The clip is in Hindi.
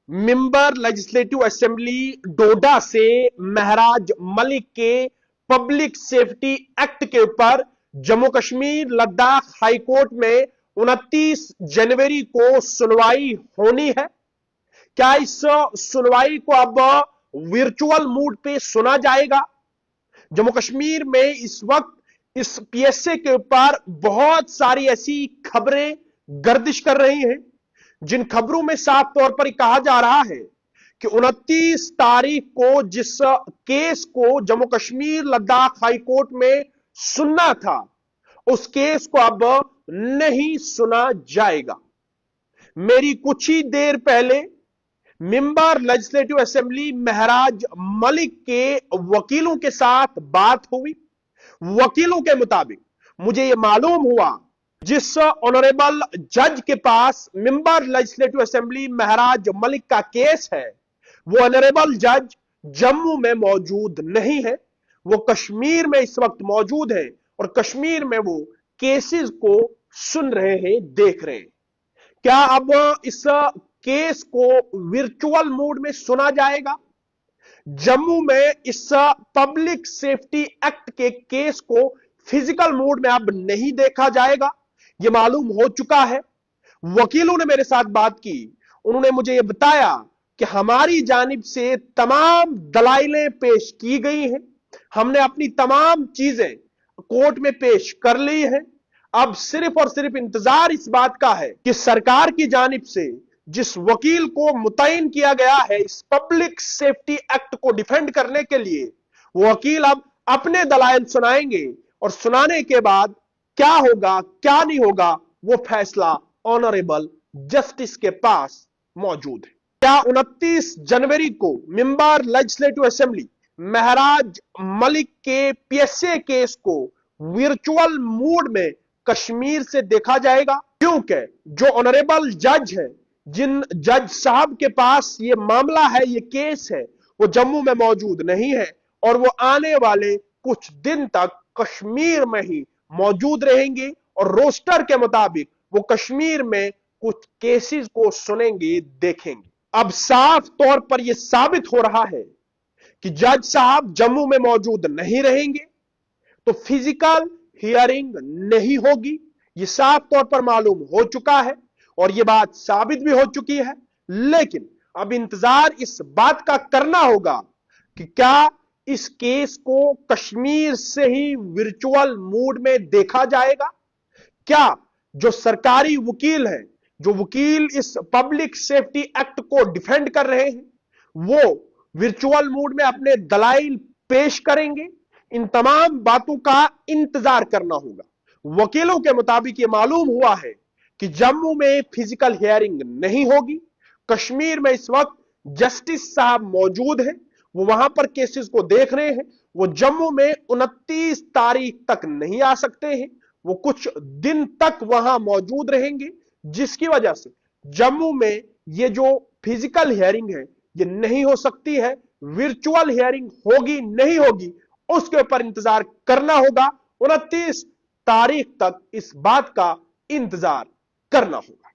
मेंबर लेजिस्लेटिव असेंबली डोडा से महराज मलिक के पब्लिक सेफ्टी एक्ट के ऊपर जम्मू कश्मीर लद्दाख हाईकोर्ट में 29 जनवरी को सुनवाई होनी है। क्या इस सुनवाई को अब वर्चुअल मोड पे सुना जाएगा? जम्मू कश्मीर में इस वक्त इस पीएसए के ऊपर बहुत सारी ऐसी खबरें गर्दिश कर रही हैं, जिन खबरों में साफ तौर पर कहा जा रहा है कि 29 तारीख को जिस केस को जम्मू कश्मीर लद्दाख हाईकोर्ट में सुनना था, उस केस को अब नहीं सुना जाएगा। मेरी कुछ ही देर पहले मेंबर लेजिस्लेटिव असेंबली महराज मलिक के वकीलों के साथ बात हुई। वकीलों के मुताबिक मुझे यह मालूम हुआ, जिस ऑनरेबल जज के पास मेंबर लेजिस्लेटिव असेंबली महराज मलिक का केस है, वो ऑनरेबल जज जम्मू में मौजूद नहीं है। वो कश्मीर में इस वक्त मौजूद है और कश्मीर में वो केसेस को सुन रहे हैं, देख रहे हैं। क्या अब इस केस को वर्चुअल मोड में सुना जाएगा? जम्मू में इस पब्लिक सेफ्टी एक्ट के केस को फिजिकल मोड में अब नहीं देखा जाएगा, यह मालूम हो चुका है। वकीलों ने मेरे साथ बात की, उन्होंने मुझे यह बताया कि हमारी जानिब से तमाम दलाइलें पेश की गई हैं, हमने अपनी तमाम चीजें कोर्ट में पेश कर ली हैं। अब सिर्फ और सिर्फ इंतजार इस बात का है कि सरकार की जानिब से जिस वकील को मुतय्यन किया गया है इस पब्लिक सेफ्टी एक्ट को डिफेंड करने के लिए, वो वकील अब अपने दलाइल सुनाएंगे और सुनाने के बाद क्या होगा क्या नहीं होगा, वो फैसला ऑनरेबल जस्टिस के पास मौजूद है। क्या 29 जनवरी को मेंबर लेजिस्लेटिव असेंबली महराज मलिक के पीएसए केस को वर्चुअल मोड में कश्मीर से देखा जाएगा? क्योंकि जो ऑनरेबल जज है, जिन जज साहब के पास ये मामला है, ये केस है, वो जम्मू में मौजूद नहीं है और वो आने वाले कुछ दिन तक कश्मीर में ही मौजूद रहेंगे और रोस्टर के मुताबिक वो कश्मीर में कुछ केसेस को सुनेंगे, देखेंगे। अब साफ तौर पर यह साबित हो रहा है कि जज साहब जम्मू में मौजूद नहीं रहेंगे तो फिजिकल हियरिंग नहीं होगी। यह साफ तौर पर मालूम हो चुका है और यह बात साबित भी हो चुकी है। लेकिन अब इंतजार इस बात का करना होगा कि क्या इस केस को कश्मीर से ही वर्चुअल मोड में देखा जाएगा? क्या जो सरकारी वकील हैं, जो वकील इस पब्लिक सेफ्टी एक्ट को डिफेंड कर रहे हैं, वो वर्चुअल मोड में अपने दलाइल पेश करेंगे? इन तमाम बातों का इंतजार करना होगा। वकीलों के मुताबिक यह मालूम हुआ है कि जम्मू में फिजिकल हियरिंग नहीं होगी। कश्मीर में इस वक्त जस्टिस साहब मौजूद हैं, वो वहां पर केसेस को देख रहे हैं। वो जम्मू में 29 तारीख तक नहीं आ सकते हैं, वो कुछ दिन तक वहां मौजूद रहेंगे, जिसकी वजह से जम्मू में ये जो फिजिकल हियरिंग है ये नहीं हो सकती है। वर्चुअल हियरिंग होगी नहीं होगी, उसके ऊपर इंतजार करना होगा। 29 तारीख तक इस बात का इंतजार करना होगा।